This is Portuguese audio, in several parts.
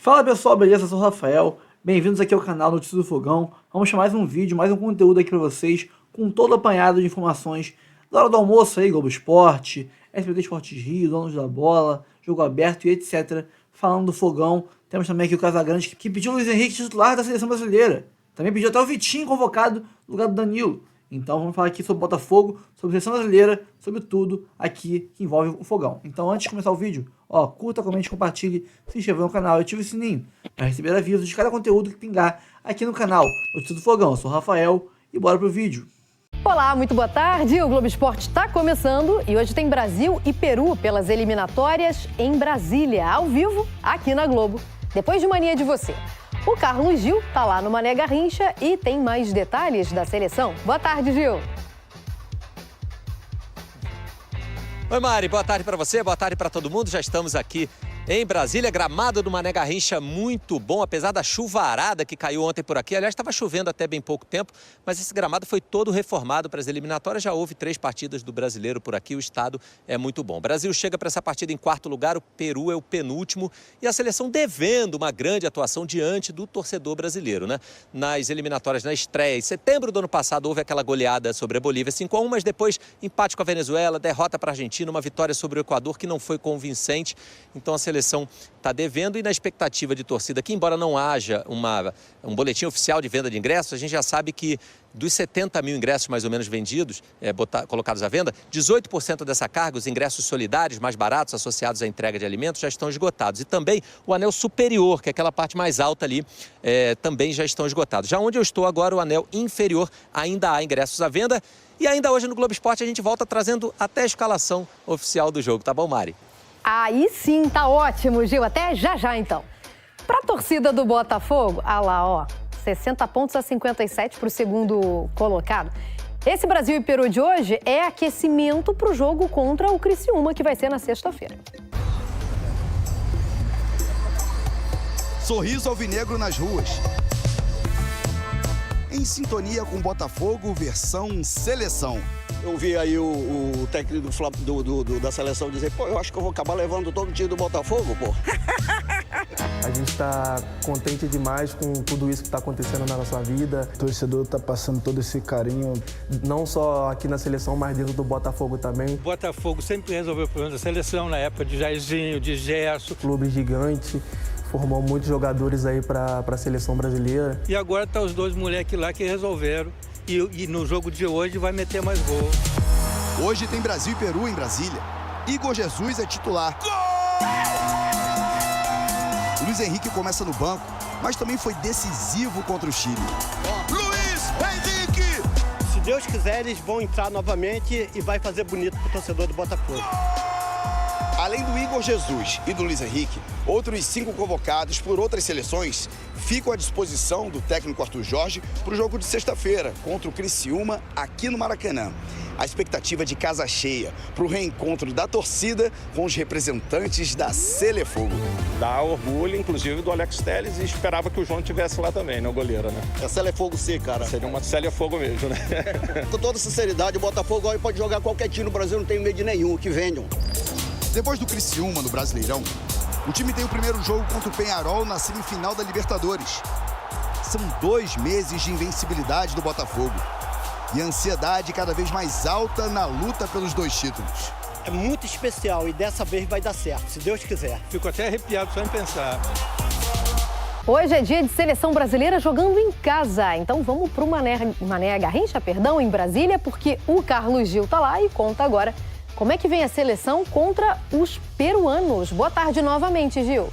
Fala pessoal, beleza? Eu sou o Rafael, bem-vindos aqui ao canal Notícias do Fogão. Vamos chamar mais um vídeo, mais um conteúdo aqui pra vocês, com todo apanhado de informações da hora do almoço aí, Globo Esporte, SBT Esportes Rio, Donos da Bola, Jogo Aberto e etc. Falando do Fogão, temos também aqui o Casagrande, que pediu o Luiz Henrique titular da Seleção Brasileira. Também pediu até o Vitinho convocado no lugar do Danilo. Então vamos falar aqui sobre Botafogo, sobre a Seleção Brasileira, sobre tudo aqui que envolve o Fogão. Então antes de começar o vídeo, curta, comente, compartilhe, se inscreva no canal e ative o sininho para receber avisos de cada conteúdo que pingar aqui no canal Notícias do Fogão. Eu sou o Rafael e bora pro vídeo. Olá, muito boa tarde. O Globo Esporte está começando e hoje tem Brasil e Peru pelas eliminatórias em Brasília, ao vivo, aqui na Globo. Depois de Mania de Você. O Carlos Gil tá lá no Mané Garrincha e tem mais detalhes da seleção. Boa tarde, Gil. Oi, Mari, boa tarde para você, boa tarde para todo mundo. Já estamos aqui em Brasília, gramado do Mané Garrincha muito bom, apesar da chuvarada que caiu ontem por aqui. Aliás, estava chovendo até bem pouco tempo, mas esse gramado foi todo reformado para as eliminatórias. Já houve 3 partidas do Brasileiro por aqui, o estado é muito bom. O Brasil chega para essa partida em 4º lugar, o Peru é o penúltimo e a seleção devendo uma grande atuação diante do torcedor brasileiro, né? Nas eliminatórias, na estreia, em setembro do ano passado, houve aquela goleada sobre a Bolívia 5-1, mas depois empate com a Venezuela, derrota para a Argentina, uma vitória sobre o Equador que não foi convincente. Então a seleção está devendo e na expectativa de torcida que, embora não haja um boletim oficial de venda de ingressos, a gente já sabe que dos 70 mil ingressos mais ou menos vendidos, colocados à venda, 18% dessa carga, os ingressos solidários mais baratos associados à entrega de alimentos, já estão esgotados. E também o anel superior, que é aquela parte mais alta ali, também já estão esgotados. Já onde eu estou agora, o anel inferior, ainda há ingressos à venda. E ainda hoje no Globo Esporte a gente volta trazendo até a escalação oficial do jogo, tá bom, Mari? Aí sim, tá ótimo, Gil. Até já, então. Para a torcida do Botafogo, 60 pontos a 57 para o segundo colocado. Esse Brasil e Peru de hoje é aquecimento para o jogo contra o Criciúma, que vai ser na sexta-feira. Sorriso alvinegro nas ruas. Em sintonia com Botafogo, versão seleção. Eu vi aí o técnico da seleção dizer, eu acho que eu vou acabar levando todo o time do Botafogo, pô. A gente está contente demais com tudo isso que está acontecendo na nossa vida. O torcedor está passando todo esse carinho. Não só aqui na seleção, mas dentro do Botafogo também. O Botafogo sempre resolveu o problema da seleção, na época de Jairzinho, de Gerson. Clube gigante, formou muitos jogadores aí para a seleção brasileira. E agora tá os 2 moleques lá que resolveram. E no jogo de hoje vai meter mais gol. Hoje tem Brasil e Peru em Brasília. Igor Jesus é titular. Luiz Henrique começa no banco, mas também foi decisivo contra o Chile. Luiz Henrique! Se Deus quiser, eles vão entrar novamente e vai fazer bonito pro torcedor do Botafogo. Além do Igor Jesus e do Luiz Henrique, outros 5 convocados por outras seleções ficam à disposição do técnico Arthur Jorge para o jogo de sexta-feira contra o Criciúma aqui no Maracanã. A expectativa de casa cheia para o reencontro da torcida com os representantes da Selefogo. Dá orgulho, inclusive, do Alex Telles e esperava que o João estivesse lá também, né, o goleiro, né? É Selefogo sim, cara. Seria uma Selefogo mesmo, né? Com toda sinceridade, o Botafogo hoje pode jogar qualquer time no Brasil, não tem medo de nenhum, que venham. Depois do Criciúma no Brasileirão, o time tem o primeiro jogo contra o Peñarol na semifinal da Libertadores. São 2 meses de invencibilidade do Botafogo e a ansiedade cada vez mais alta na luta pelos 2 títulos. É muito especial e dessa vez vai dar certo, se Deus quiser. Fico até arrepiado só em pensar. Hoje é dia de seleção brasileira jogando em casa. Então vamos para o Mané Garrincha, em Brasília, porque o Carlos Gil tá lá e conta agora como é que vem a seleção contra os peruanos. Boa tarde novamente, Gil.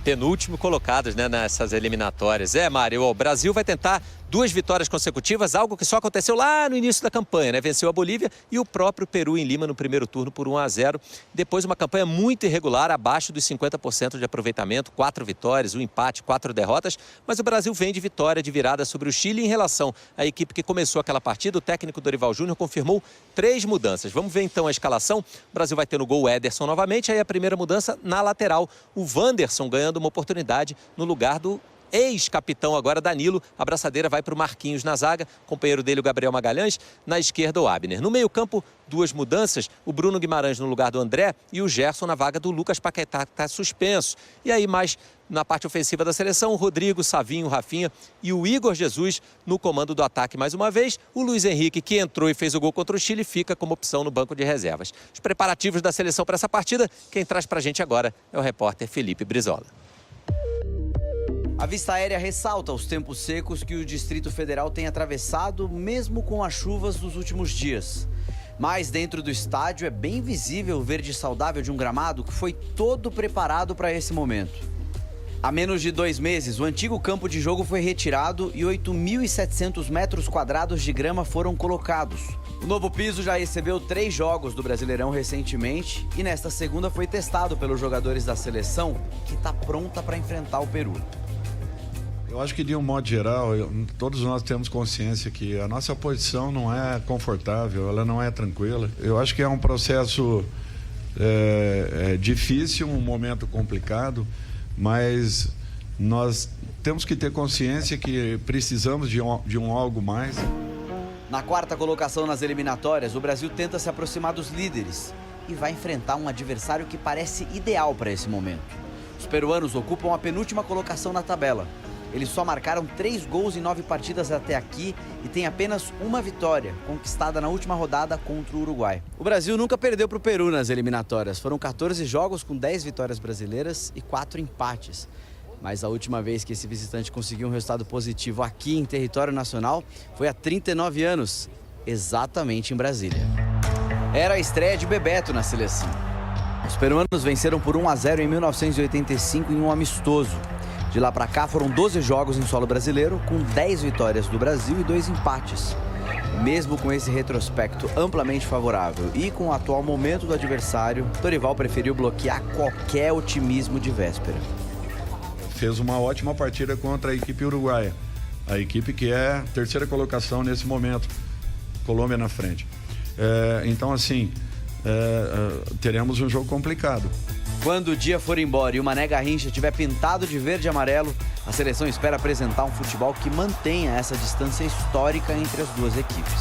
Penúltimo colocados, né, nessas eliminatórias. Mário, o Brasil vai tentar 2 vitórias consecutivas, algo que só aconteceu lá no início da campanha, né? Venceu a Bolívia e o próprio Peru em Lima no primeiro turno por 1-0. Depois uma campanha muito irregular, abaixo dos 50% de aproveitamento, 4 vitórias, 1 empate, 4 derrotas. Mas o Brasil vem de vitória, de virada sobre o Chile. Em relação à equipe que começou aquela partida, o técnico Dorival Júnior confirmou 3 mudanças. Vamos ver então a escalação. O Brasil vai ter no gol o Ederson novamente. Aí a primeira mudança na lateral, o Wanderson ganhando uma oportunidade no lugar do ex-capitão agora, Danilo. A abraçadeira vai para o Marquinhos na zaga, companheiro dele, o Gabriel Magalhães, na esquerda o Abner. No meio-campo, 2 mudanças, o Bruno Guimarães no lugar do André e o Gerson na vaga do Lucas Paquetá, que está suspenso. E aí mais na parte ofensiva da seleção, o Rodrigo, Savinho, Rafinha e o Igor Jesus no comando do ataque mais uma vez. O Luiz Henrique, que entrou e fez o gol contra o Chile, fica como opção no banco de reservas. Os preparativos da seleção para essa partida, quem traz para a gente agora é o repórter Felipe Brizola. A vista aérea ressalta os tempos secos que o Distrito Federal tem atravessado, mesmo com as chuvas dos últimos dias. Mas dentro do estádio é bem visível o verde saudável de um gramado que foi todo preparado para esse momento. Há menos de 2 meses, o antigo campo de jogo foi retirado e 8.700 metros quadrados de grama foram colocados. O novo piso já recebeu 3 jogos do Brasileirão recentemente e nesta segunda foi testado pelos jogadores da seleção, que está pronta para enfrentar o Peru. Eu acho que, de um modo geral, todos nós temos consciência que a nossa posição não é confortável, ela não é tranquila. Eu acho que é um processo difícil, um momento complicado, mas nós temos que ter consciência que precisamos de um algo mais. Na 4ª colocação nas eliminatórias, o Brasil tenta se aproximar dos líderes e vai enfrentar um adversário que parece ideal para esse momento. Os peruanos ocupam a penúltima colocação na tabela. Eles só marcaram 3 gols em 9 partidas até aqui e têm apenas uma vitória, conquistada na última rodada contra o Uruguai. O Brasil nunca perdeu para o Peru nas eliminatórias. Foram 14 jogos com 10 vitórias brasileiras e 4 empates. Mas a última vez que esse visitante conseguiu um resultado positivo aqui em território nacional foi há 39 anos, exatamente em Brasília. Era a estreia de Bebeto na seleção. Os peruanos venceram por 1-0 em 1985 em um amistoso. De lá para cá foram 12 jogos em solo brasileiro, com 10 vitórias do Brasil e 2 empates. Mesmo com esse retrospecto amplamente favorável e com o atual momento do adversário, Dorival preferiu bloquear qualquer otimismo de véspera. Fez uma ótima partida contra a equipe uruguaia, a equipe que é a 3ª colocação nesse momento, Colômbia na frente. Então, assim, teremos um jogo complicado. Quando o dia for embora e o Mané Garrincha estiver pintado de verde e amarelo, a seleção espera apresentar um futebol que mantenha essa distância histórica entre as duas equipes.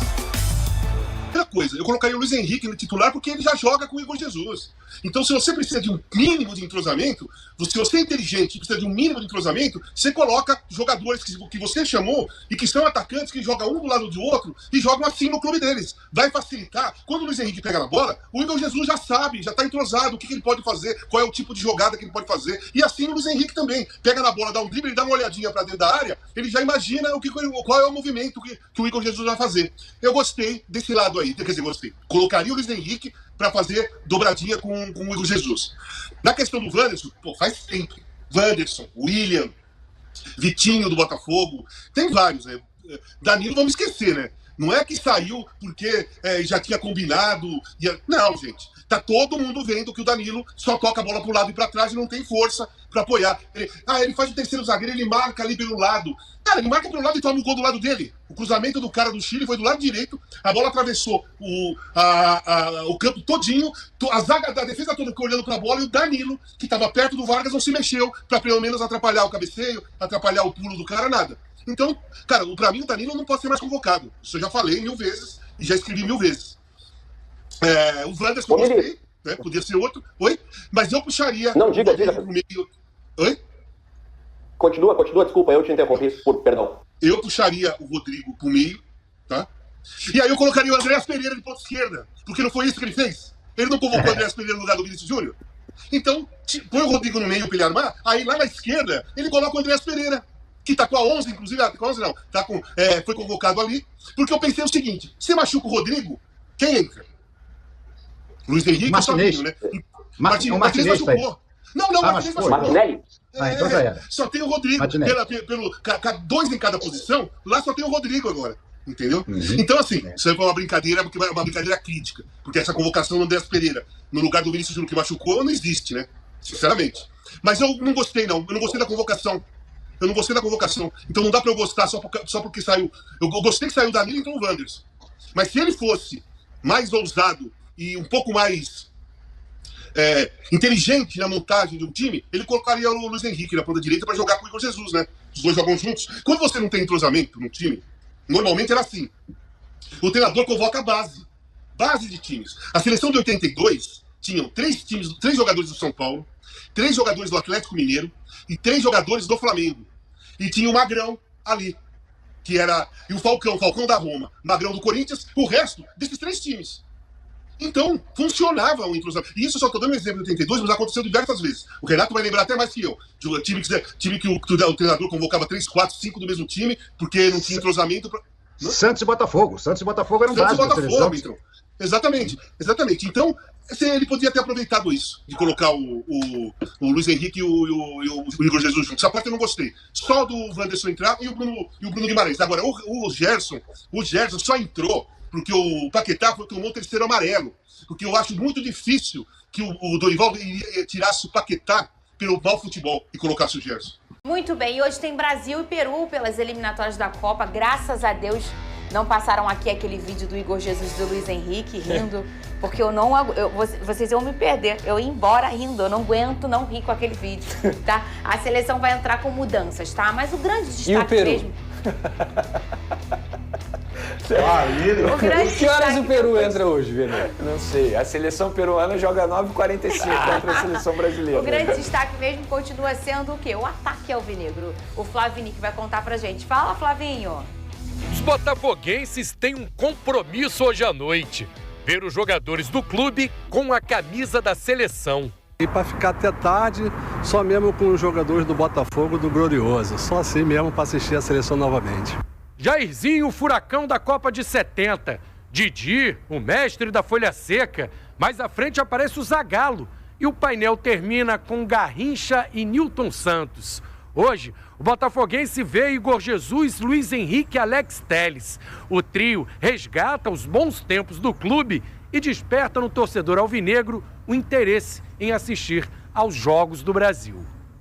Primeira coisa, eu colocaria o Luiz Henrique no titular porque ele já joga com o Igor Jesus. Então, se você precisa de um mínimo de entrosamento, se você é inteligente e precisa de um mínimo de entrosamento, você coloca jogadores que você chamou e que são atacantes que jogam um do lado do outro e jogam assim no clube deles. Vai facilitar. Quando o Luiz Henrique pega na bola, o Igor Jesus já sabe, já está entrosado o que ele pode fazer, qual é o tipo de jogada que ele pode fazer. E assim o Luiz Henrique também. Pega na bola, dá um drible, ele dá uma olhadinha para dentro da área, ele já imagina qual é o movimento que o Igor Jesus vai fazer. Eu gostei desse lado aí, quer dizer, gostei. Colocaria o Luiz Henrique para fazer dobradinha com o Igor Jesus. Na questão do Wanderson, faz tempo. Wanderson, William, Vitinho do Botafogo, tem vários, né? Danilo, vamos esquecer, né? Não é que saiu porque já tinha combinado. Não, gente. Tá todo mundo vendo que o Danilo só toca a bola pro lado e pra trás e não tem força pra apoiar. Ele faz o terceiro zagueiro, ele marca ali pelo lado. Cara, ele marca pelo lado e toma o gol do lado dele. O cruzamento do cara do Chile foi do lado direito, a bola atravessou o campo todinho, a defesa toda ficou olhando pra bola e o Danilo, que tava perto do Vargas, não se mexeu pra pelo menos atrapalhar o cabeceio, atrapalhar o pulo do cara, nada. Então, cara, pra mim o Danilo não pode ser mais convocado. Isso eu já falei 1000 vezes e já escrevi 1000 vezes. O Wanderson gostei, né? Podia ser outro. Oi? Mas eu puxaria o Rodrigo pro meio. Oi? Continua, desculpa, eu te interrompi, perdão. Eu puxaria o Rodrigo pro meio, tá? E aí eu colocaria o Andréas Pereira de ponta esquerda, porque não foi isso que ele fez? Ele não convocou o Andréas Pereira no lugar do Vinícius Júnior? Então, põe o Rodrigo no meio pra ele armar, aí lá na esquerda ele coloca o Andréas Pereira, que tá com a 11, inclusive, com a 11 não, tá com, foi convocado ali, porque eu pensei o seguinte, se machuca o Rodrigo, quem entra? Luiz Henrique ou Savinho, né? Martinez machucou. Não, Martinez machucou. Martinelli? Então já era. Só tem o Rodrigo. 2 em cada posição, lá só tem o Rodrigo agora. Entendeu? Então, assim, isso foi uma brincadeira, porque é uma brincadeira crítica. Porque essa convocação do Andréas Pereira, no lugar do Vinícius Júnior que machucou, não existe, né? Sinceramente. Mas eu não gostei, não. Eu não gostei da convocação. Então não dá pra eu gostar só porque saiu. Eu gostei que saiu o Danilo, então o Wanderson. Mas se ele fosse mais ousado e um pouco mais inteligente na montagem de um time, ele colocaria o Luiz Henrique na ponta direita para jogar com o Igor Jesus, né? os dois jogam juntos. Quando você não tem entrosamento no time, normalmente era assim. O treinador convoca a base de times. A seleção de 82 tinham 3 jogadores do São Paulo, 3 jogadores do Atlético Mineiro e 3 jogadores do Flamengo. E tinha o Magrão ali, e o Falcão da Roma, Magrão do Corinthians, o resto desses 3 times. Então, funcionava o entrosamento. E isso eu só estou dando um exemplo de 82, mas aconteceu diversas vezes. O Renato vai lembrar até mais que eu. Time que o treinador convocava 3, 4, 5 do mesmo time, porque não tinha entrosamento. Santos e Botafogo eram Santos e básicos da Botafogo, seleção. Exatamente. Então, ele podia ter aproveitado isso, de colocar o Luiz Henrique e o Igor Jesus juntos. Essa parte eu não gostei. Só do Wanderson entrar e o Bruno Guimarães. Agora, o Gerson só entrou porque o Paquetá tomou o 3º amarelo. Porque eu acho muito difícil que o Dorival tirasse o Paquetá pelo mau futebol e colocasse o Gerson. Muito bem, e hoje tem Brasil e Peru pelas eliminatórias da Copa. Graças a Deus não passaram aqui aquele vídeo do Igor Jesus e do Luiz Henrique rindo, porque vocês iam me perder. Eu ia embora rindo, eu não aguento não rir com aquele vídeo, tá? A seleção vai entrar com mudanças, tá? Mas o grande destaque e o Peru? mesmo... Que horas o Peru entra hoje, Vene? Não sei. A seleção peruana joga 9h45 contra a seleção brasileira. O grande destaque mesmo continua sendo o quê? O ataque alvinegro. O Flavini que vai contar pra gente. Fala, Flavinho. Os botafoguenses têm um compromisso hoje à noite. Ver os jogadores do clube com a camisa da seleção. E para ficar até tarde, só mesmo com os jogadores do Botafogo do Glorioso. Só assim mesmo para assistir a seleção novamente. Jairzinho, o furacão da Copa de 70. Didi, o mestre da folha seca. Mais à frente aparece o Zagallo. E o painel termina com Garrincha e Nilton Santos. Hoje, o botafoguense vê Igor Jesus, Luiz Henrique e Alex Telles. O trio resgata os bons tempos do clube e desperta no torcedor alvinegro o interesse em assistir aos Jogos do Brasil.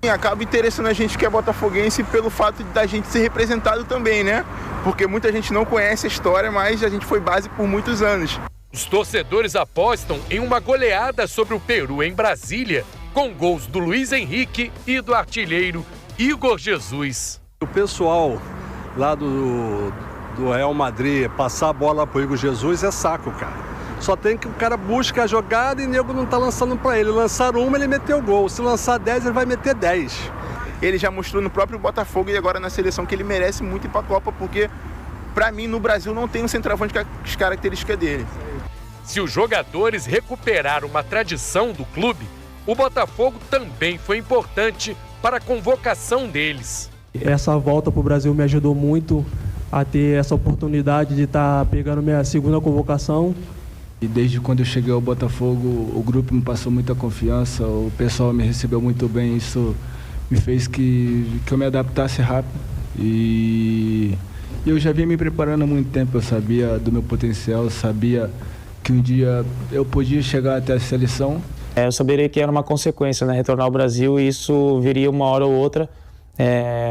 Acaba interessando a gente que é botafoguense pelo fato da gente ser representado também, né? Porque muita gente não conhece a história, mas a gente foi base por muitos anos. Os torcedores apostam em uma goleada sobre o Peru em Brasília, com gols do Luiz Henrique e do artilheiro Igor Jesus. O pessoal lá do Real Madrid passar a bola pro Igor Jesus é saco, cara. Só tem que o cara busca a jogada e o nego não tá lançando pra ele. Lançar uma, ele meteu o gol. Se lançar 10, ele vai meter 10. Ele já mostrou no próprio Botafogo e agora na seleção que ele merece muito ir pra Copa, porque pra mim no Brasil não tem um centroavante com as características dele. Se os jogadores recuperaram uma tradição do clube, o Botafogo também foi importante para a convocação deles. Essa volta pro Brasil me ajudou muito a ter essa oportunidade de estar pegando minha segunda convocação. E desde quando eu cheguei ao Botafogo, o grupo me passou muita confiança, o pessoal me recebeu muito bem, isso me fez que eu me adaptasse rápido. E eu já vinha me preparando há muito tempo, eu sabia do meu potencial, eu sabia que um dia eu podia chegar até a seleção. Eu saberia que era uma consequência, né, retornar ao Brasil, e isso viria uma hora ou outra,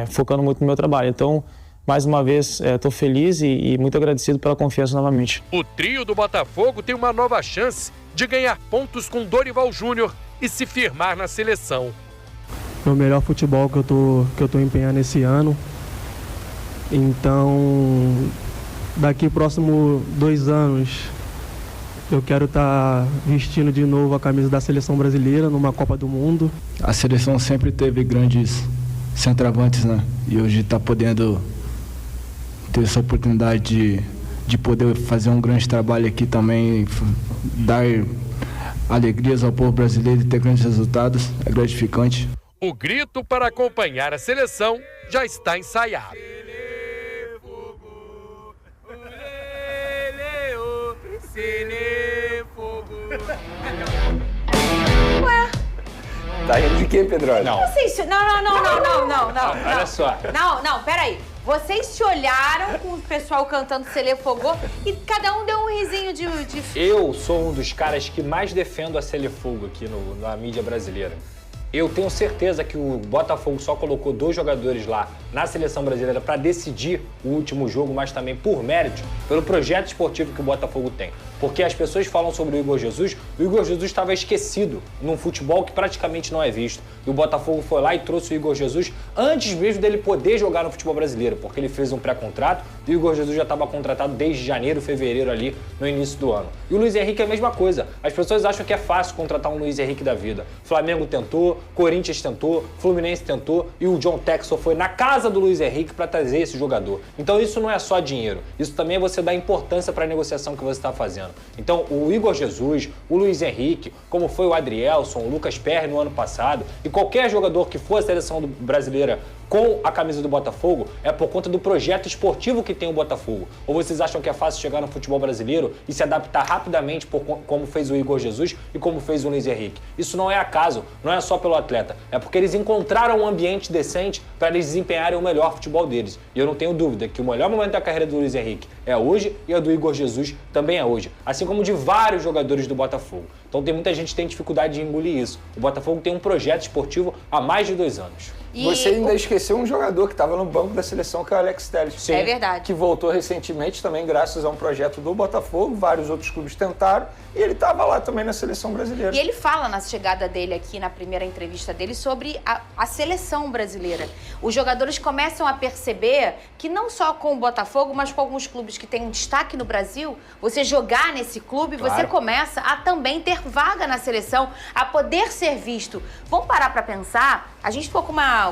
focando muito no meu trabalho. Então, mais uma vez, estou feliz e muito agradecido pela confiança novamente. O trio do Botafogo tem uma nova chance de ganhar pontos com Dorival Júnior e se firmar na seleção. É o melhor futebol que eu tô empenhando esse ano. Então, daqui próximo 2 anos, eu quero estar vestindo de novo a camisa da seleção brasileira numa Copa do Mundo. A seleção sempre teve grandes centroavantes, né? E hoje está podendo ter essa oportunidade de poder fazer um grande trabalho aqui também, dar alegrias ao povo brasileiro e ter grandes resultados, é gratificante. O grito para acompanhar a seleção já está ensaiado. Ué? Tá rindo de quê, Pedro? Não. Não. Olha só. Não, peraí. Vocês se olharam com o pessoal cantando Sele Fogo e cada um deu um risinho de... Eu sou um dos caras que mais defendo a Sele Fogo aqui na mídia brasileira. Eu tenho certeza que o Botafogo só colocou 2 jogadores lá na seleção brasileira para decidir o último jogo, mas também por mérito, pelo projeto esportivo que o Botafogo tem. Porque as pessoas falam sobre o Igor Jesus estava esquecido num futebol que praticamente não é visto. E o Botafogo foi lá e trouxe o Igor Jesus antes mesmo dele poder jogar no futebol brasileiro, porque ele fez um pré-contrato e o Igor Jesus já estava contratado desde janeiro, fevereiro ali no início do ano. E o Luiz Henrique é a mesma coisa. As pessoas acham que é fácil contratar um Luiz Henrique da vida. Flamengo tentou, Corinthians tentou, Fluminense tentou e o John Textor foi na casa do Luiz Henrique para trazer esse jogador. Então isso não é só dinheiro, isso também é você dar importância para a negociação que você está fazendo. Então o Igor Jesus, o Luiz Henrique, como foi o Adrielson, o Lucas Perry no ano passado e qualquer jogador que for a seleção brasileira com a camisa do Botafogo é por conta do projeto esportivo que tem o Botafogo. Ou vocês acham que é fácil chegar no futebol brasileiro e se adaptar rapidamente como fez o Igor Jesus e como fez o Luiz Henrique? Isso não é acaso, não é só pelo atleta, é porque eles encontraram um ambiente decente para eles desempenharem o melhor futebol deles. E eu não tenho dúvida que o melhor momento da carreira do Luiz Henrique é hoje e a do Igor Jesus também é hoje, assim como de vários jogadores do Botafogo. Então tem muita gente que tem dificuldade de engolir isso. O Botafogo tem um projeto esportivo há mais de 2 anos. Você ainda esqueceu um jogador que estava no banco da seleção, que é o Alex Telles. É verdade. Que voltou recentemente também graças a um projeto do Botafogo, vários outros clubes tentaram, e ele estava lá também na seleção brasileira. E ele fala na chegada dele aqui, na primeira entrevista dele, sobre a seleção brasileira. Os jogadores começam a perceber que não só com o Botafogo, mas com alguns clubes que têm um destaque no Brasil, você jogar nesse clube, claro, você começa a também ter vaga na seleção, a poder ser visto. Vamos parar para pensar, a gente ficou com uma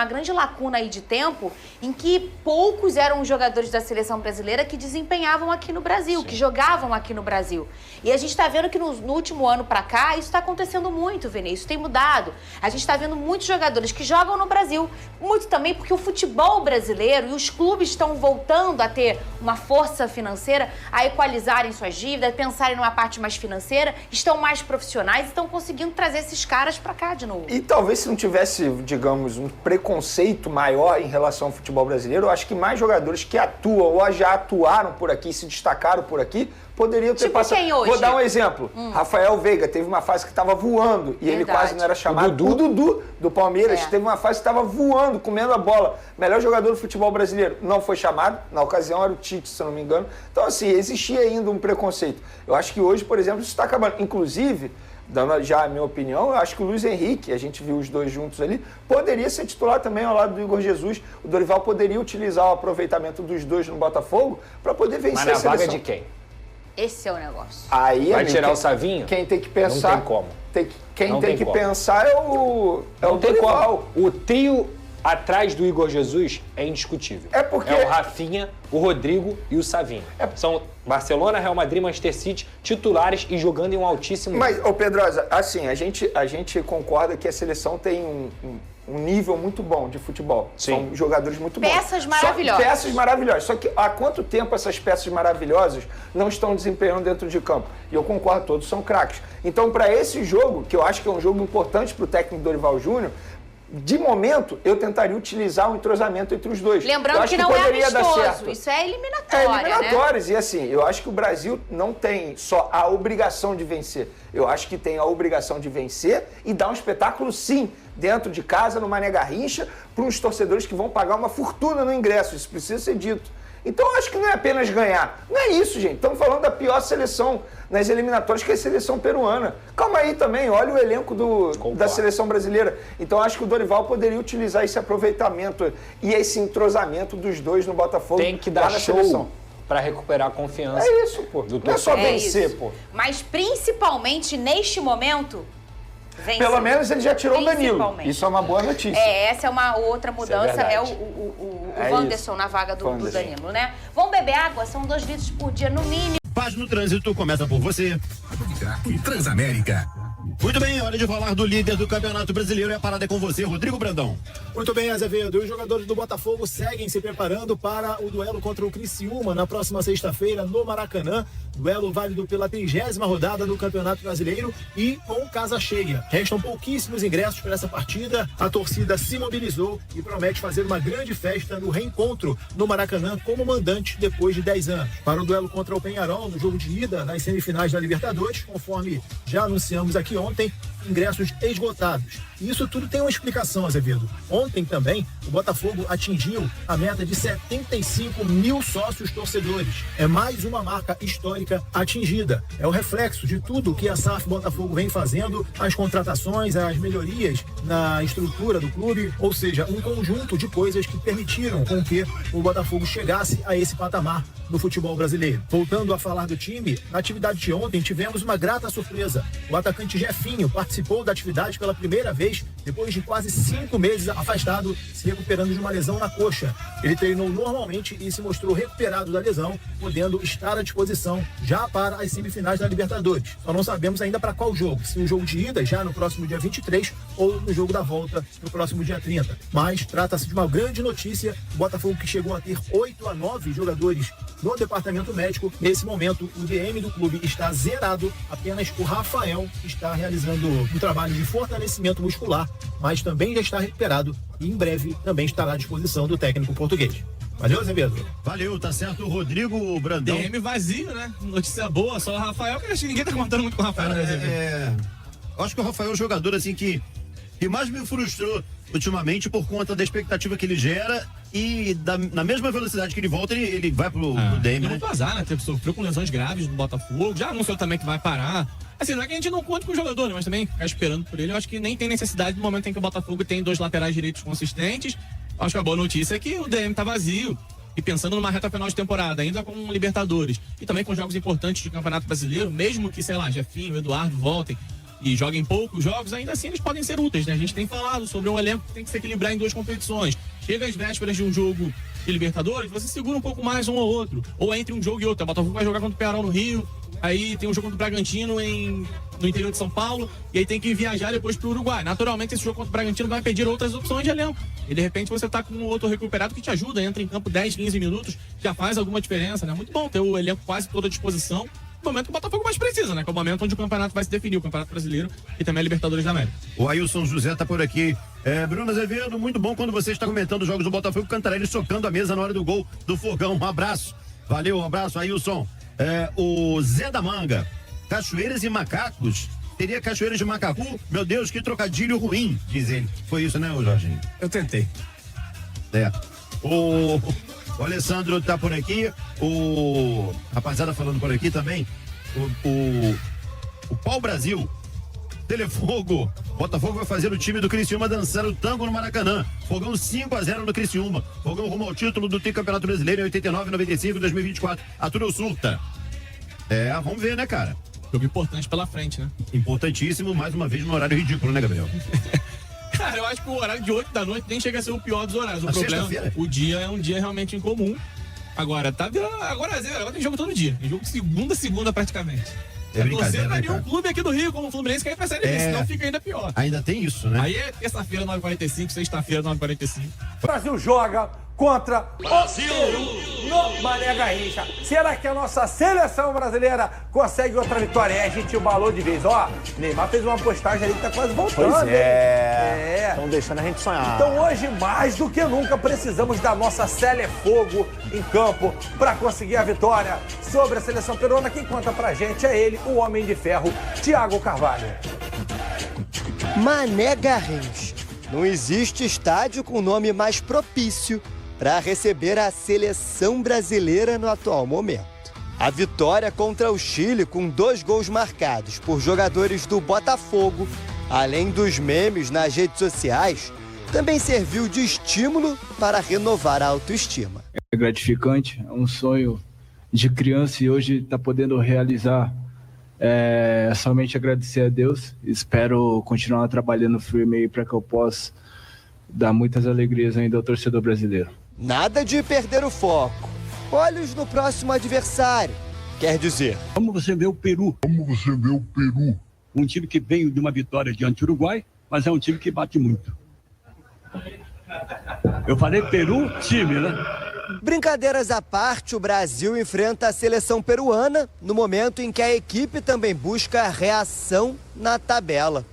grande lacuna aí de tempo em que poucos eram os jogadores da seleção brasileira que desempenhavam aqui no Brasil, que jogavam aqui no Brasil. E a gente está vendo que no último ano para cá isso está acontecendo muito, Vene, isso tem mudado. A gente está vendo muitos jogadores que jogam no Brasil, muito também porque o futebol brasileiro e os clubes estão voltando a ter uma força financeira, a equalizarem suas dívidas, pensarem numa parte mais financeira, estão mais profissionais e estão conseguindo trazer esses caras para cá de novo. E talvez se não tivesse, digamos, um preconceito maior em relação ao futebol brasileiro, eu acho que mais jogadores que atuam ou já atuaram por aqui, se destacaram por aqui, poderiam ter passado. Quem hoje? Vou dar um exemplo. Rafael Veiga teve uma fase que estava voando e ele quase não era chamado. O Dudu do Palmeiras teve uma fase que estava voando, comendo a bola. Melhor jogador do futebol brasileiro. Não foi chamado. Na ocasião era o Tite, se eu não me engano. Então, assim, existia ainda um preconceito. Eu acho que hoje, por exemplo, isso está acabando. Inclusive, dando já a minha opinião, eu acho que o Luiz Henrique, a gente viu os dois juntos ali, poderia ser titular também ao lado do Igor Jesus. O Dorival poderia utilizar o aproveitamento dos dois no Botafogo para poder vencer a seleção. Mas na vaga de quem? Esse é o negócio. Aí, vai tirar o Savinho? Quem tem que pensar... Não tem como. Quem tem que pensar é o Dorival. O trio atrás do Igor Jesus é indiscutível. É porque... É o Rafinha, o Rodrigo e o Savinho. São Barcelona, Real Madrid, Manchester City, titulares e jogando em um altíssimo nível. Mas, ô Pedrosa, assim, a gente concorda que a seleção tem um nível muito bom de futebol. Sim. São jogadores muito bons. Peças maravilhosas. Peças maravilhosas. Só que há quanto tempo essas peças maravilhosas não estão desempenhando dentro de campo? E eu concordo, todos são craques. Então, para esse jogo, que eu acho que é um jogo importante para o técnico Dorival Júnior, de momento, eu tentaria utilizar o entrosamento entre os dois. Lembrando que não é amistoso, isso é eliminatório, eliminatórios, né? E assim, eu acho que o Brasil não tem só a obrigação de vencer. Eu acho que tem a obrigação de vencer e dar um espetáculo, sim, dentro de casa, no Mané Garrincha, para uns torcedores que vão pagar uma fortuna no ingresso. Isso precisa ser dito. Então, eu acho que não é apenas ganhar. Não é isso, gente. Estamos falando da pior seleção nas eliminatórias, que é a seleção peruana. Calma aí também, olha o elenco da seleção brasileira. Então, acho que o Dorival poderia utilizar esse aproveitamento e esse entrosamento dos dois no Botafogo. Tem que dar show para recuperar a confiança. É isso, pô. Não é só vencer, pô. Mas, principalmente neste momento... Vencer. Pelo menos ele já tirou o Danilo. Isso é uma boa notícia. Essa é uma outra mudança, é o Wanderson na vaga do Danilo, né? Vamos beber água? São 2 litros por dia no mínimo. Paz no Trânsito começa por você. Transamérica. Muito bem, hora de falar do líder do Campeonato Brasileiro. E a parada é com você, Rodrigo Brandão. Muito bem, Azevedo. Os jogadores do Botafogo seguem se preparando para o duelo contra o Criciúma na próxima sexta-feira no Maracanã. Duelo válido pela 30ª rodada do Campeonato Brasileiro e com casa cheia. Restam pouquíssimos ingressos para essa partida. A torcida se mobilizou e promete fazer uma grande festa no reencontro no Maracanã como mandante depois de 10 anos. Para o duelo contra o Peñarol, no jogo de ida nas semifinais da Libertadores, conforme já anunciamos aqui ontem, ingressos esgotados. E isso tudo tem uma explicação, Azevedo. Ontem também, o Botafogo atingiu a meta de 75 mil sócios torcedores. É mais uma marca histórica atingida. É o reflexo de tudo que a SAF Botafogo vem fazendo, as contratações, as melhorias na estrutura do clube, ou seja, um conjunto de coisas que permitiram com que o Botafogo chegasse a esse patamar no futebol brasileiro. Voltando a falar do time, na atividade de ontem tivemos uma grata surpresa. O atacante Jefinho participou da atividade pela primeira vez depois de quase 5 meses afastado, se recuperando de uma lesão na coxa. Ele treinou normalmente e se mostrou recuperado da lesão, podendo estar à disposição já para as semifinais da Libertadores. Só não sabemos ainda para qual jogo, se o jogo de ida já no próximo dia 23 ou no jogo da volta no próximo dia 30. Mas trata-se de uma grande notícia, o Botafogo que chegou a ter 8 a 9 jogadores no departamento médico. Nesse momento, o DM do clube está zerado, apenas o Rafael está realizando um trabalho de fortalecimento muscular, mas também já está recuperado e em breve também estará à disposição do técnico português. Valeu, Azevedo. Valeu, tá certo. Rodrigo Brandão. DM vazio, né? Notícia boa, só o Rafael, que acho que ninguém tá contando muito com o Rafael, né, Azevedo? Eu acho que o Rafael é o jogador assim que mais me frustrou ultimamente por conta da expectativa que ele gera e na mesma velocidade que ele volta, ele vai pro DM, né? Muito azar, né? Sofreu com lesões graves no Botafogo, já anunciou também que vai parar. Assim, não é que a gente não conta com o jogador, né? Mas também ficar esperando por ele, eu acho que nem tem necessidade no momento em que o Botafogo tem 2 laterais direitos consistentes. Eu acho que a boa notícia é que o DM tá vazio. E pensando numa reta final de temporada, ainda com Libertadores e também com jogos importantes de Campeonato Brasileiro, mesmo que, sei lá, Jefinho, Eduardo voltem e joguem poucos jogos, ainda assim eles podem ser úteis, né? A gente tem falado sobre um elenco que tem que se equilibrar em 2 competições. Chega às vésperas de um jogo de Libertadores, você segura um pouco mais um ou outro. Ou entre um jogo e outro. O Botafogo vai jogar contra o Pearol no Rio, aí tem um jogo contra o Bragantino no interior de São Paulo, e aí tem que viajar depois pro Uruguai. Naturalmente, esse jogo contra o Bragantino vai pedir outras opções de elenco. E de repente você tá com um outro recuperado que te ajuda, entra em campo 10, 15 minutos, já faz alguma diferença, né? Muito bom ter o elenco quase todo à disposição. No momento que o Botafogo mais precisa, né? Que é o momento onde o campeonato vai se definir, o Campeonato Brasileiro e também a Libertadores da América. O Ailson José tá por aqui. Bruno Azevedo, muito bom quando você está comentando os jogos do Botafogo, Cantarelli socando a mesa na hora do gol do Fogão. Um abraço. Valeu, um abraço, Ailson. O Zé da Manga, Cachoeiras e Macacos. Teria Cachoeiras de Macacu? Meu Deus, que trocadilho ruim, diz ele. Foi isso, né, Jorginho? Eu tentei. O Alessandro tá por aqui, o rapaziada falando por aqui também, o Pau Brasil, Telefogo, Botafogo vai fazer o time do Criciúma dançar o tango no Maracanã, Fogão 5-0 no Criciúma, Fogão rumo ao título do Campeonato Brasileiro em 89, 95, 2024, Arthur Surta. Vamos ver, né, cara? Jogo importante pela frente, né? Importantíssimo, mais uma vez no horário ridículo, né, Gabriel? Cara, eu acho que o horário de 8 da noite nem chega a ser o pior dos horários. O problema, o dia é um dia realmente incomum. Agora, agora tem jogo todo dia. Tem jogo segunda praticamente. Você daria um clube aqui do Rio, como o Fluminense, que aí pra Série B, senão fica ainda pior. Ainda tem isso, né? Aí é terça-feira, 9h45, sexta-feira, 9h45. O Brasil joga contra o Peru no Mané Garrincha. Será que a nossa seleção brasileira consegue outra vitória? A gente embalou de vez. Neymar fez uma postagem ali que tá quase voltando. Pois é. Estão deixando a gente sonhar. Então hoje, mais do que nunca, precisamos da nossa Selefogo em campo para conseguir a vitória sobre a seleção peruana. Quem conta pra gente é ele, o Homem de Ferro, Thiago Carvalho. Mané Garrincha. Não existe estádio com nome mais propício para receber a seleção brasileira no atual momento. A vitória contra o Chile, com 2 gols marcados por jogadores do Botafogo, além dos memes nas redes sociais, também serviu de estímulo para renovar a autoestima. É gratificante, é um sonho de criança e hoje está podendo realizar. Somente agradecer a Deus. Espero continuar trabalhando firme aí para que eu possa dar muitas alegrias ainda ao torcedor brasileiro. Nada de perder o foco. Olhos no próximo adversário. Quer dizer... Como você vê o Peru? Um time que veio de uma vitória diante do Uruguai, mas é um time que bate muito. Eu falei Peru, time, né? Brincadeiras à parte, o Brasil enfrenta a seleção peruana no momento em que a equipe também busca a reação na tabela.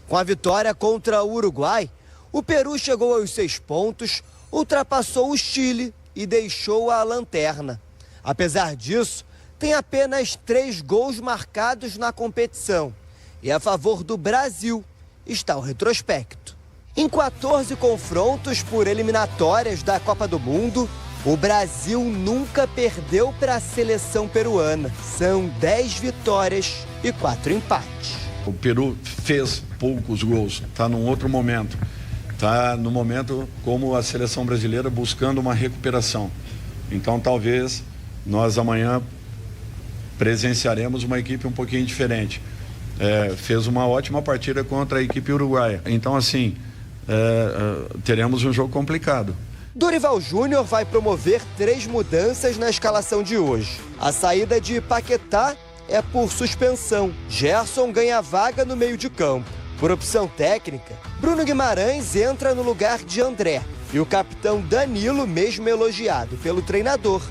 Com a vitória contra o Uruguai, o Peru chegou aos 6 pontos, ultrapassou o Chile e deixou a lanterna. Apesar disso, tem apenas 3 gols marcados na competição e a favor do Brasil está o retrospecto. Em 14 confrontos por eliminatórias da Copa do Mundo, o Brasil nunca perdeu para a seleção peruana. São 10 vitórias e 4 empates. O Peru fez poucos gols, está num outro momento. Está no momento como a seleção brasileira buscando uma recuperação. Então talvez nós amanhã presenciaremos uma equipe um pouquinho diferente. Fez uma ótima partida contra a equipe uruguaia. Então assim, teremos um jogo complicado. Dorival Júnior vai promover 3 mudanças na escalação de hoje. A saída de Paquetá é por suspensão. Gerson ganha vaga no meio de campo. Por opção técnica, Bruno Guimarães entra no lugar de André. E o capitão Danilo, mesmo elogiado pelo treinador,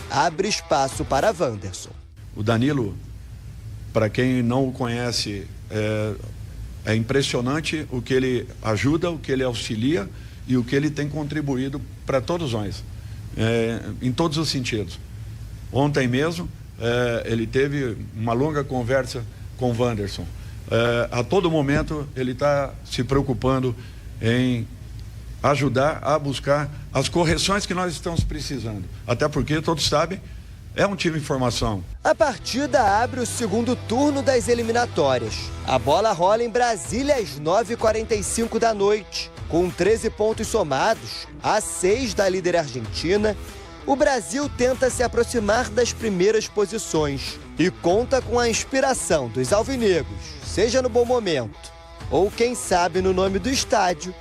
abre espaço para Wanderson. O Danilo, para quem não o conhece, é impressionante o que ele ajuda, o que ele auxilia e o que ele tem contribuído para todos nós, em todos os sentidos. Ontem mesmo, ele teve uma longa conversa com o Wanderson. A todo momento, ele está se preocupando em ajudar a buscar as correções que nós estamos precisando. Até porque, todos sabem, é um time em formação. A partida abre o segundo turno das eliminatórias. A bola rola em Brasília às 9h45 da noite. Com 13 pontos somados, a 6 da líder argentina, o Brasil tenta se aproximar das primeiras posições e conta com a inspiração dos alvinegros, seja no bom momento ou, quem sabe, no nome do estádio,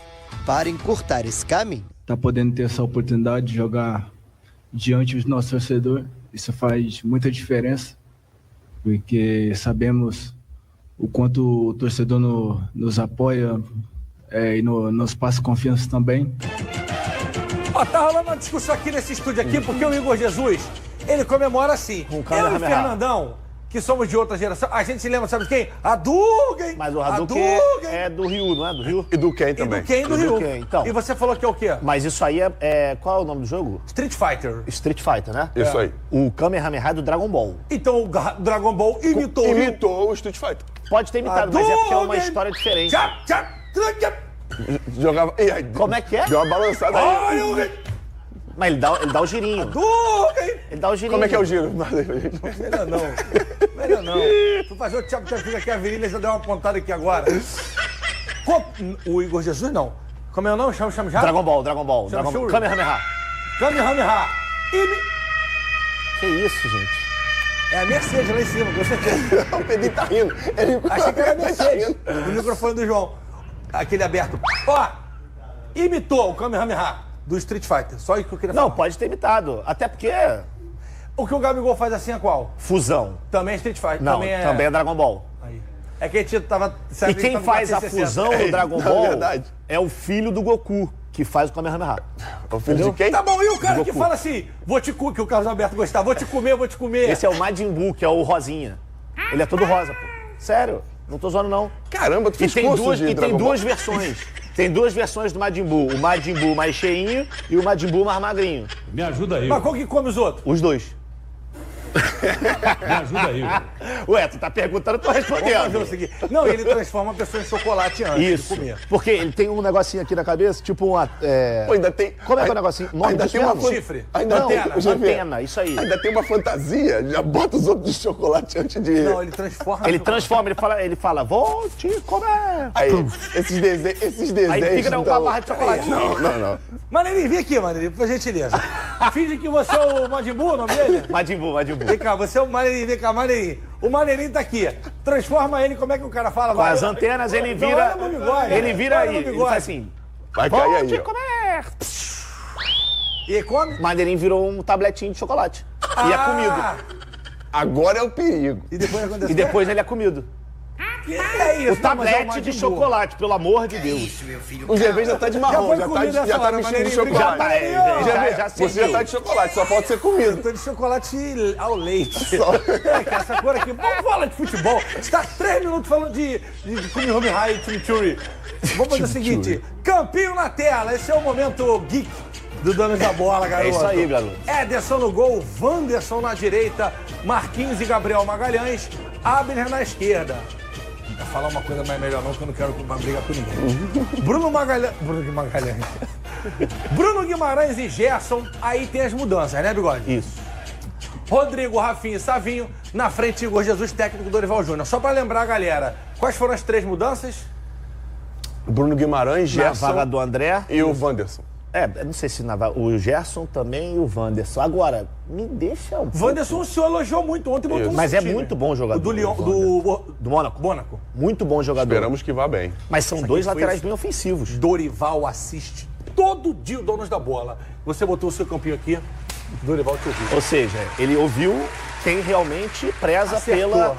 para encurtar esse caminho. Tá podendo ter essa oportunidade de jogar diante do nosso torcedor, isso faz muita diferença, porque sabemos o quanto o torcedor nos apoia e nos passa confiança também. Tá rolando uma discussão aqui nesse estúdio aqui, porque o Igor Jesus, ele comemora assim. Eu e o Fernandão, que somos de outra geração, a gente se lembra, sabe de quem? Hadouken! Mas o Hadouken é do Rio, não é? Do Rio? E do Ken também. E do Ken do Rio. Então. E você falou que é o quê? Mas isso aí qual é o nome do jogo? Street Fighter. Street Fighter, né? Isso aí. O Kamehameha do Dragon Ball. Então o Dragon Ball imitou o Street Fighter. Pode ter imitado, mas é porque é uma história diferente. Jogava. Como é que é? Deu uma balançada aí. Mas ele dá o girinho. Ele dá o girinho. Como é que é o giro? Melhor não. Fui fazer o Thiago Fiz aqui, a virilha já deu uma pontada aqui agora. O Igor Jesus não. Como é o nome? Chama já? Dragon Ball. Kamehameha. Que isso, gente? É a Mercedes lá em cima, com certeza. O Pedrinho tá rindo. Achei que era a Mercedes. O microfone do João. Aquele aberto. Imitou o Kamehameha do Street Fighter. Só isso que eu queria falar. Não, pode ter imitado. Até porque... O que o Gabigol faz assim é qual? Fusão. Também é Street Fighter. Não, também é Dragon Ball. Aí. É que a gente tava... E quem faz a fusão do Dragon Ball é o filho do Goku, que faz o Kamehameha. O filho de quem? Tá bom, e o cara que fala assim, que o Carlos Alberto gostava, vou te comer. Esse é o Majin Buu, que é o rosinha. Ele é todo rosa, pô. Sério, não tô zoando não. Caramba, tu fez curso de Dragon Ball. Tem duas versões. Tem duas versões do Majin Buu. O Majin Buu mais cheinho e o Majin Buu mais magrinho. Me ajuda aí. Mas qual que come os outros? Os dois. Me ajuda aí. Ué, tu tá perguntando, eu tô respondendo. Vamos fazer o seguinte. Não, ele transforma a pessoa em chocolate antes de comer. Porque ele tem um negocinho aqui na cabeça, tipo uma... Pô, ainda tem... Como é que é o negocinho? Ainda tem uma chifre. Antena, isso aí. Ainda tem uma fantasia, já bota os outros de chocolate antes de... Não, ele transforma. Ele transforma, ele fala, vou te comer. Aí, esses desenhos... Aí fica com uma barra de chocolate. Não. Maneirinho, vem aqui, Maneirinho, por gentileza. Finge que você é o Majin Buu, o nome dele? Majin Buu. Vem cá, você é o Maneirinho, vem cá, Maneirinho. O Maneirinho tá aqui. Transforma ele, como é que o cara fala? Com as antenas ele vira... Ele vira aí, ele faz assim... Vai cair aí, vou te comer. E come? Maneirinho virou um tabletinho de chocolate. E é comido. Agora é o perigo. E depois aconteceu? E depois ele é comido. Que é isso? O tablete de chocolate, pelo amor de Deus. O GV já tá de marrom, já tá vestido de chocolate. Você já tá de chocolate, só pode ser comido. Eu tô de chocolate ao leite. Essa cor aqui, vamos falar de futebol. Está 3 minutos falando de Kamehameha e Chimichurri. Vamos fazer o seguinte, campinho na tela, esse é o momento geek do Donos da Bola, garoto. É isso aí, garoto. Ederson no gol, Wanderson na direita, Marquinhos e Gabriel Magalhães, Abner na esquerda. Vou falar uma coisa mais melhor não, que eu não quero brigar com ninguém. Bruno Guimarães e Gerson, aí tem as mudanças, né, Bigode? Isso. Rodrigo, Rafinha e Savinho, na frente Igor Jesus, técnico do Dorival Júnior. Só pra lembrar a galera, quais foram as 3 mudanças? Bruno Guimarães, Gerson Na vaga do André. e o Wanderson. Não sei se o Gerson também e o Wanderson. Agora, me deixa um Wanderson, o senhor elogiou muito ontem, botou Mas no é time. muito bom jogador. Do Lyon, do Mônaco. Mônaco. Muito bom jogador. Esperamos que vá bem. Mas são 2 laterais bem ofensivos. Dorival assiste todo dia o Donos da Bola. Você botou o seu campinho aqui, Dorival te ouviu. Ou seja, ele ouviu quem realmente preza pela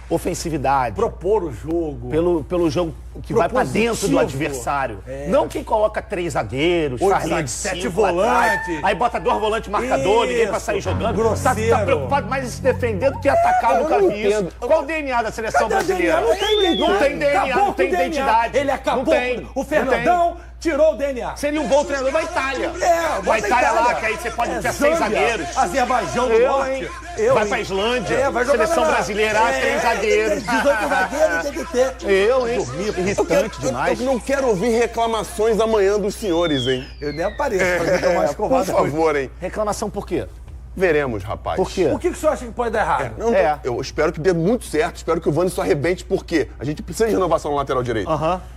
ofensividade. Propor o jogo. Pelo jogo que vai pra dentro do adversário. Não quem coloca 3 zagueiros, faz linha de 7 5 lá atrás, volantes. aí bota 2 volantes marcador, ninguém pra sair jogando. Tá preocupado mais em se defender do que atacar, eu nunca vi isso. Qual o DNA da seleção brasileira? Não tem DNA. Não tem DNA, não tem identidade. Ele acabou não tem, o Fernandão tirou o DNA. Seria um bom treinador da Itália. Da Itália lá, que aí você pode ter 6 zagueiros. Azerbaijão do Norte. Vai pra Islândia. Vai jogar seleção brasileira, 3 zagueiros. 18 zagueiros tem que ter. Irritante demais. Eu não quero ouvir reclamações amanhã dos senhores, hein? Eu nem apareço, mas eu mais por favor, hein? Reclamação por quê? Veremos, rapaz. Por quê? O que o senhor acha que pode dar errado? Eu espero que dê muito certo, espero que o Wanderson arrebente, porque a gente precisa de renovação na lateral direita.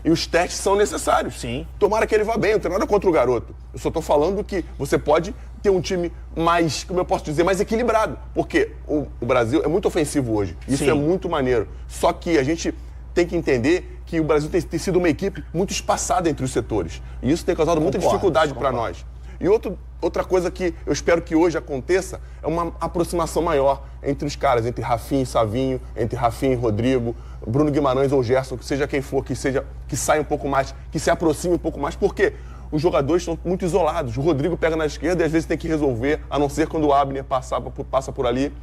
E os testes são necessários. Sim. Tomara que ele vá bem, eu não tenho nada contra o garoto. Eu só tô falando que você pode ter um time mais, como eu posso dizer, mais equilibrado. Porque o Brasil é muito ofensivo hoje. Isso é muito maneiro. Só que a gente tem que entender que o Brasil tem sido uma equipe muito espaçada entre os setores. E isso tem causado muita dificuldade para nós. E outra coisa que eu espero que hoje aconteça é uma aproximação maior entre os caras, entre Rafinha e Savinho, entre Rafinha e Rodrigo, Bruno Guimarães ou Gerson, que seja quem for, que saia um pouco mais, que se aproxime um pouco mais, porque os jogadores estão muito isolados. O Rodrigo pega na esquerda e às vezes tem que resolver, a não ser quando o Abner passa por ali.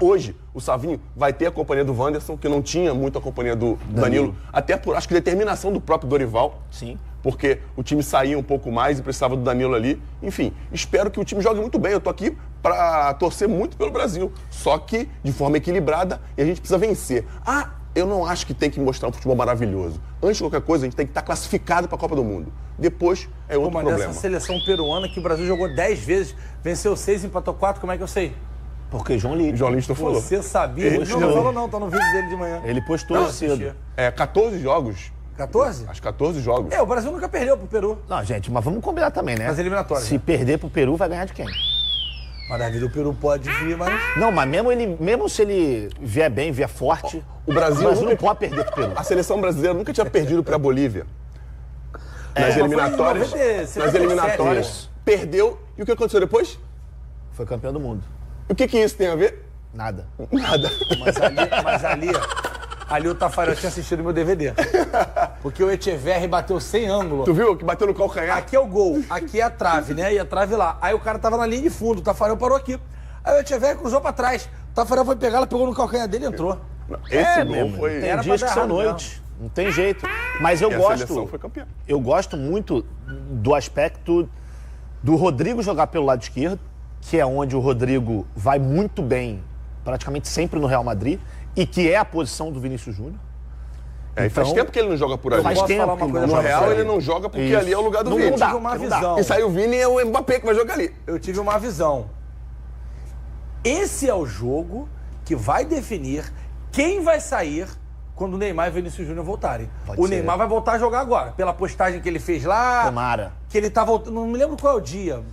Hoje, o Savinho vai ter a companhia do Wanderson, que não tinha muito a companhia do Danilo, até por, acho que, determinação do próprio Dorival. Sim. Porque o time saía um pouco mais e precisava do Danilo ali. Enfim, espero que o time jogue muito bem. Eu tô aqui para torcer muito pelo Brasil, só que de forma equilibrada, e a gente precisa vencer. Eu não acho que tem que mostrar um futebol maravilhoso. Antes de qualquer coisa, a gente tem que estar classificado para a Copa do Mundo. Depois é outro problema. Essa seleção peruana que o Brasil jogou 10 vezes, venceu 6, empatou 4, como é que eu sei? Porque João Listo falou. Você sabia? Não falou não, tá no vídeo dele de manhã. Ele postou cedo. 14 jogos. 14? Acho 14 jogos. O Brasil nunca perdeu pro Peru. Não, gente, mas vamos combinar também, né? Nas eliminatórias. Se perder pro Peru, vai ganhar de quem? Maravilha, o Peru pode vir, mas... Não, mas mesmo se ele vier bem, vier forte, o Brasil não pode perder pro Peru. A seleção brasileira nunca tinha perdido pra Bolívia. Nas eliminatórias, perdeu. E o que aconteceu depois? Foi campeão do mundo. O que isso tem a ver? Nada. Nada. Mas ali o Tafarel tinha assistido meu DVD. Porque o Echeverri bateu sem ângulo. Tu viu que bateu no calcanhar? Aqui é o gol, aqui é a trave, né? E a trave lá. Aí o cara tava na linha de fundo, o Tafarel parou aqui. Aí o Echeverri cruzou pra trás. O Tafarel foi pegar, ela pegou no calcanhar dele e entrou. Esse gol foi... Tem dias que são noite. Não tem jeito. Mas eu gosto... Foi campeã. Eu gosto muito do aspecto do Rodrigo jogar pelo lado esquerdo, que é onde o Rodrigo vai muito bem, praticamente sempre no Real Madrid, e que é a posição do Vinícius Júnior. E faz tempo que ele não joga por ali. Faz tempo que no Real ele não joga porque ali é o lugar do Vini. Eu tive uma visão. E saiu o Vini e é o Mbappé que vai jogar ali. Eu tive uma visão. Esse é o jogo que vai definir quem vai sair quando o Neymar e o Vinícius Júnior voltarem. Neymar vai voltar a jogar agora, pela postagem que ele fez lá. Tomara. Que ele tá voltando, não me lembro qual é o dia.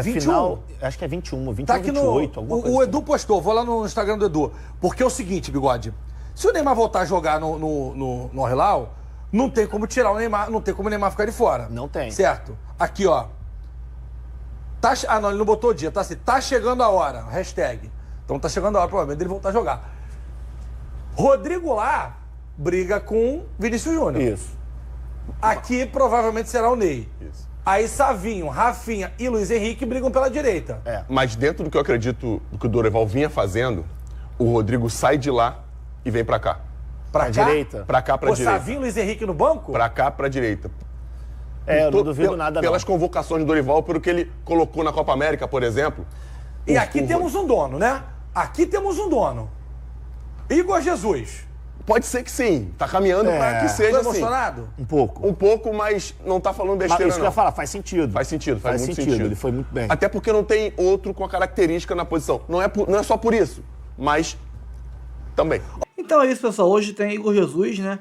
21? Final, acho que é 21, 21 tá aqui 28, no, alguma coisa o Edu postou, vou lá no Instagram do Edu. Porque é o seguinte, Bigode, se o Neymar voltar a jogar no Hilal, não tem como tirar o Neymar, não tem como o Neymar ficar de fora. Não tem. Certo? Aqui, ó. Não, ele não botou o dia, tá assim, tá chegando a hora, hashtag. Então tá chegando a hora, provavelmente, dele voltar a jogar. Rodrigo lá briga com Vinícius Júnior. Isso. Aqui provavelmente será o Ney. Isso. Aí Savinho, Rafinha e Luiz Henrique brigam pela direita. Mas dentro do que eu acredito, do que o Dorival vinha fazendo, o Rodrigo sai de lá e vem pra cá. Pra direita? Pra cá, pra direita. Savinho e Luiz Henrique no banco? Pra cá, pra direita. Eu não duvido nada, Pelas convocações do Dorival, pelo que ele colocou na Copa América, por exemplo. E aqui temos um dono, né? Aqui temos um dono. Igor Jesus. Pode ser que sim. Tá caminhando para que seja assim. emocionado? Um pouco. Um pouco, mas não tá falando Mas besteira, isso que não. eu ia falar, faz sentido. Faz sentido, faz muito sentido. Ele foi muito bem. Até porque não tem outro com a característica na posição. Não é só por isso, mas também. Então é isso, pessoal. Hoje tem Igor Jesus, né,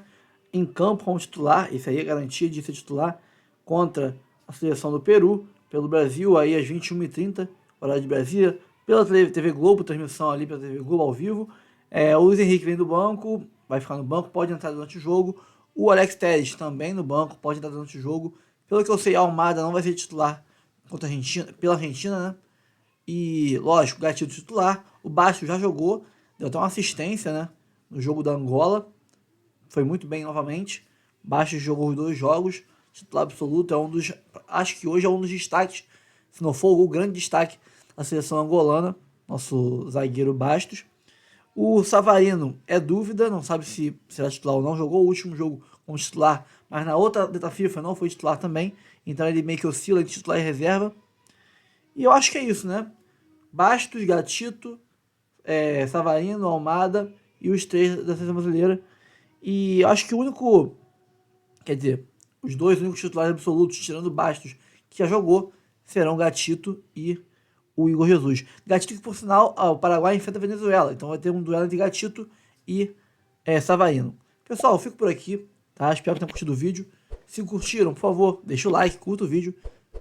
em campo como titular. Isso aí é garantia de ser titular contra a seleção do Peru, pelo Brasil, aí às 21h30, horário de Brasília, pela TV Globo, transmissão ali pela TV Globo ao vivo. O Luiz Henrique vem do banco, vai ficar no banco, pode entrar durante o jogo. O Alex Telles também no banco, pode entrar durante o jogo. Pelo que eu sei, a Almada não vai ser titular contra a Argentina, pela Argentina, né? E, lógico, o Gatito titular. O Bastos já jogou, deu até uma assistência, né, no jogo da Angola. Foi muito bem novamente. Bastos jogou os 2 jogos. Titular absoluto, acho que hoje é um dos destaques, se não for o grande destaque da seleção angolana, nosso zagueiro Bastos. O Savarino é dúvida, não sabe se será titular ou não, jogou o último jogo como titular, mas na outra data FIFA não foi titular também, então ele meio que oscila entre titular e reserva. E eu acho que é isso, né? Bastos, Gatito, Savarino, Almada e os 3 da seleção brasileira. E eu acho que o único, quer dizer, os 2 únicos titulares absolutos, tirando Bastos, que já jogou, serão Gatito e o Igor Jesus. Gatito que, por sinal, o Paraguai enfrenta a Venezuela, então vai ter um duelo entre Gatito e Savarino. Pessoal, eu fico por aqui, tá? Espero que tenham curtido o vídeo. Se curtiram, por favor, deixa o like, curta o vídeo,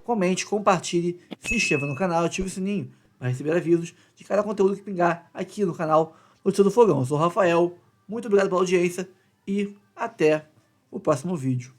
comente, compartilhe, se inscreva no canal, ative o sininho para receber avisos de cada conteúdo que pingar aqui no canal Notícia do Fogão. Eu sou o Rafael, muito obrigado pela audiência e até o próximo vídeo.